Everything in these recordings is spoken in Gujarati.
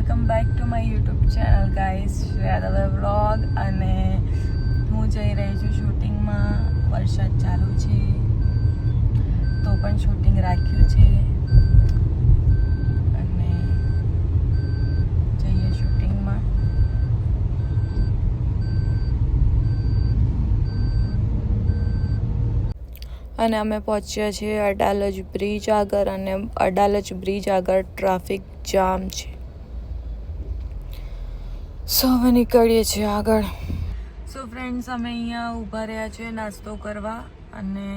Welcome back to my YouTube channel guys, Shreya Dave vlog. અને હું જઈ રહી છું શૂટિંગમાં. વરસાદ ચાલુ છે તો પણ શૂટિંગ રાખ્યું છે અને જઈએ શૂટિંગમાં. અને અમે પહોંચ્યા છીએ અડાલજ બ્રિજ આગળ, અને અડાલજ બ્રિજ આગળ ટ્રાફિક જામ છે. સો હવે નીકળીએ છીએ આગળ. સો ફ્રેન્ડ્સ, અમે અહીંયા ઊભા રહ્યા છીએ નાસ્તો કરવા, અને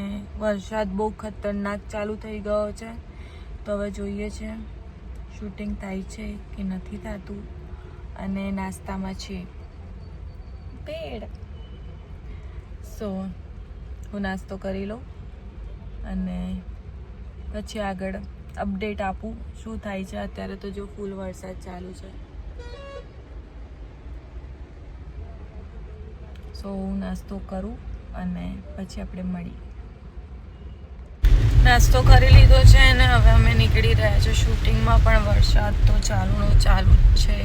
વરસાદ બહુ ખતરનાક ચાલુ થઈ ગયો છે. તો હવે જોઈએ છે શૂટિંગ થાય છે કે નથી થતું. અને નાસ્તામાં છે પેડ. સો હું નાસ્તો કરી લઉં અને પછી આગળ અપડેટ આપું શું થાય છે. અત્યારે તો જો ફૂલ વરસાદ ચાલુ છે. સો હું નાસ્તો કરું અને પછી આપણે મળીએ. નાસ્તો કરી લીધો છે અને હવે અમે નીકળી રહ્યા છીએ શૂટિંગમાં. પણ વરસાદ તો ચાલુ જ છે.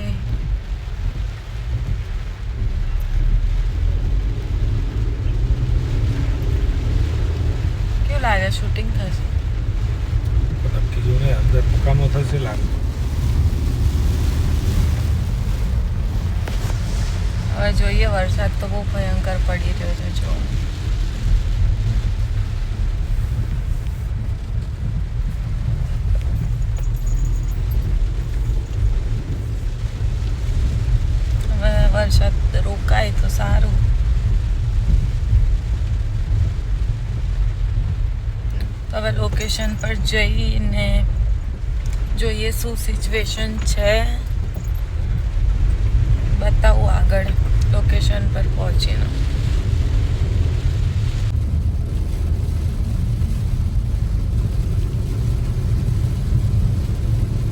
કેવું લાગે શૂટિંગ થશે? અંદર મુકામો થશે લાગે. હવે જોઈએ, વરસાદ તો બહુ ભયંકર પડી રહ્યો છે. જો હવે વરસાદ રોકાય તો સારું. હવે લોકેશન પર જઈને જોઈએ શું સિચ્યુએશન છે. બતાવું આગળ લોકેશન પર પહોંચીને.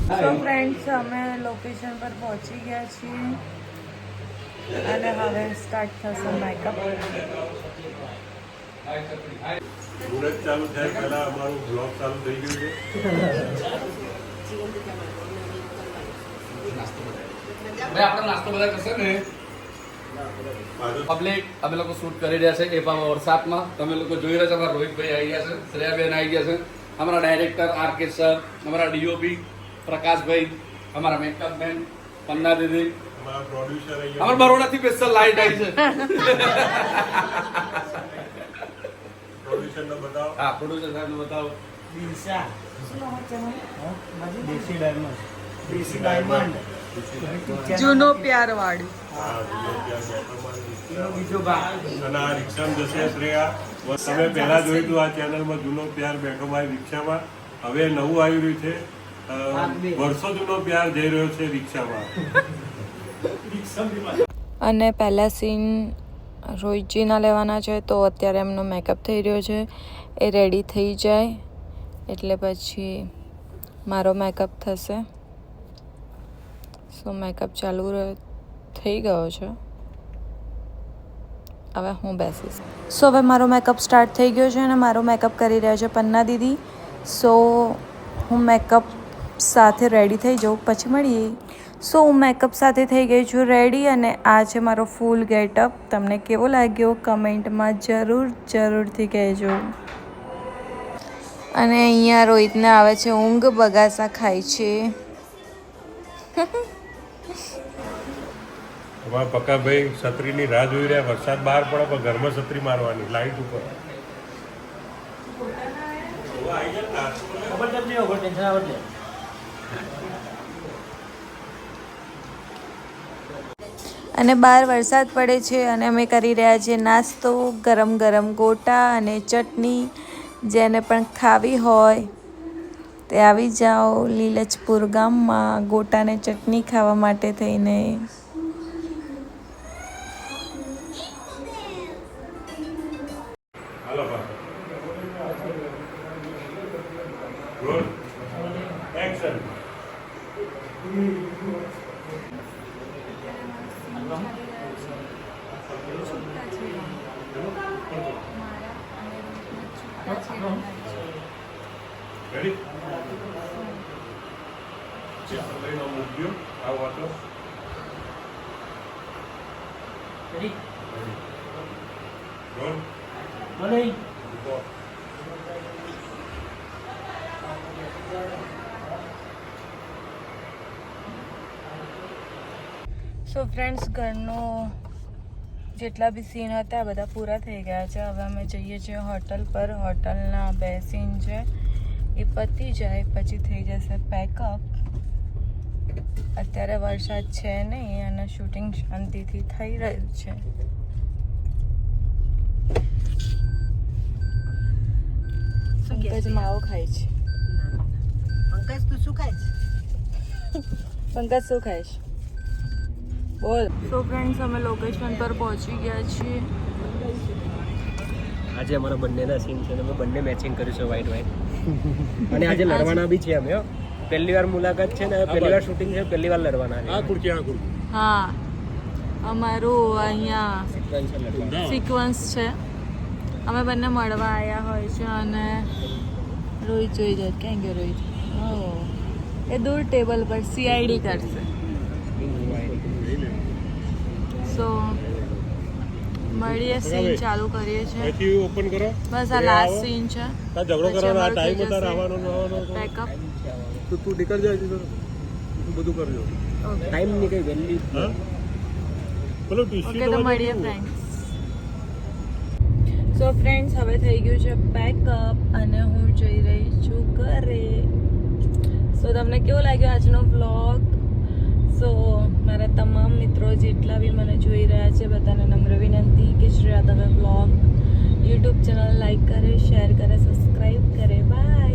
સો ફ્રેન્ડ્સ, અમે લોકેશન પર પહોંચી ગયા છીએ અને હવે સ્ટાર્ટ થશે મેકઅપ. મુહૂર્ત ચાલુ થાય પહેલા અમારું બ્લોગ ચાલુ થઈ ગયું છે. ભાઈ આપણે નાસ્તો બધા કરશે ને. પબ્લિક અમે લોકો શૂટ કરી રહ્યા છે એ પણ વરસાદમાં. તમે લોકો જોઈ રહ્યા છો, અમારા રોહિતભાઈ આવી ગયા છે, શ્રેયાબેન આવી ગયા છે, અમારા ડાયરેક્ટર આરકે સર, અમારા ડીઓપી પ્રકાશભાઈ, અમારા મેકઅપ મેન પન્ના દીદી, અમારા પ્રોડ્યુસર અમારા બરોડાથી સ્પેશિયલ લાઈટ આવી છે. પ્રોડ્યુસરને બતાવો. હા, પ્રોડ્યુસર સાહેબને બતાવો. દેશી ડાયમંડ. જૂનો પ્યાર વાળું. હા, બીજો ભાગ. અને આ રિક્ષામાં જશે શ્રેયા. તમે પહેલા જોયું હતું આ ચેનલમાં જૂનો પ્યાર બેઠો ભાઈ રિક્ષામાં. હવે નવું આવી રહ્યું છે, વર્ષો જૂનો પ્યાર જઈ રહ્યો છે રિક્ષામાં. અને પહેલા સીન રોહિતજીના લેવાના છે, તો અત્યારે એમનો મેકઅપ થઈ રહ્યો છે. એ રેડી થઈ જાય એટલે પછી મારો મેકઅપ થશે. સો મેકઅપ ચાલુ થઈ ગયો છે. હવે હું બેસીશ. સો હવે મારો મેકઅપ સ્ટાર્ટ થઈ ગયો છે અને મારો મેકઅપ કરી રહ્યા છે પન્ના દીદી. સો હું મેકઅપ સાથે રેડી થઈ જાઉં પછી મળીએ. સો હું મેકઅપ સાથે થઈ ગઈ છું રેડી, અને આ છે મારો ફૂલ ગેટઅપ. તમને કેવો લાગ્યો કમેન્ટમાં જરૂરથી કહેજો. અને અહીંયા રોહિતને આવે છે ઊંઘ, બગાસા ખાય છે. અમારા પક્કાભાઈ છત્રીની રાહ જોઈ રહ્યા. વરસાદ બહાર પડે પણ ઘરમાં છત્રી મારવાની લાઈટ ઉપર. અને બહાર વરસાદ પડે છે અને અમે કરી રહ્યા છીએ નાસ્તો. ગરમ ગરમ ગોટા અને ચટણી. જેને પણ ખાવી હોય તે આવી જાઓ લીલજપુર ગામમાં ગોટાને ચટણી ખાવા માટે થઈને. હાલો રોલ એક્શન. Ready? લઈને મૂક્યો આવો હતો રોલ સો ફ્રેન્ડ્સ ઘરનો જેટલા બી સીન હતા બધા પૂરા થઈ ગયા છે. હવે અમે જઈએ છીએ હોટલ પર. હોટલના 2 સીન છે એ પતી જાય પછી થઈ જશે પેકઅપ. અત્યારે વરસાદ છે નહીં અને શૂટિંગ શાંતિથી થઈ રહ્યું છે. પંકજ માવો ખાય છે. પંકજ તું શું ખાય છે? પંકજ શું ખાય છે? બોલ. સો ફ્રેન્ડ્સ અમે લોકેશન પર પહોંચી ગયા છીએ. આજે અમારા બંનેના સીન છે અને અમે બંને મેચિંગ કર્યું છે વ્હાઈટ વ્હાઈટ અને આજે લડવાના બી છે અમે પહેલી વાર મુલાકાત છે ને પહેલી વાર શૂટિંગ છે પહેલી વાર લડવાના છે. હા અમારું અહીંયા સિક્વન્સ છે. અમે બંને મળવા આવ્યા હોય છે અને રોહિત જોઈ જાય. ક્યાં ગયો રોહિત? એ દૂર ટેબલ પર CID કરશે. સો મળીએ સીન ચાલુ કરીએ છીએ. ઓપન કરો બસ આ લાસ્ટ સીન છે. ઝઘડો કરવાનો આ ટાઈમ હતા આવવાનો પેકઅપ. તો તું નીકળ જાય તું બધું કરજો ટાઈમ ની કઈ વેલ્યુ હા બોલો ઓકે તો મળીએ ફ્રેન્ડ્સ. સો ફ્રેન્ડ્સ હવે થઈ ગયું છે પેકઅપ અને હું જઈ રહી છું ઘરે. સો તમને કેવો લાગ્યો આજનો વ્લોગ? સો મારા તમામ મિત્રો જેટલા બી મને જોઈ રહ્યા છે બધાને નમ્ર વિનંતી કે શ્રેયા તમે વ્લોગ યુટ્યુબ ચેનલ લાઈક કરે, શેર કરે, સબસ્ક્રાઈબ કરે. બાય.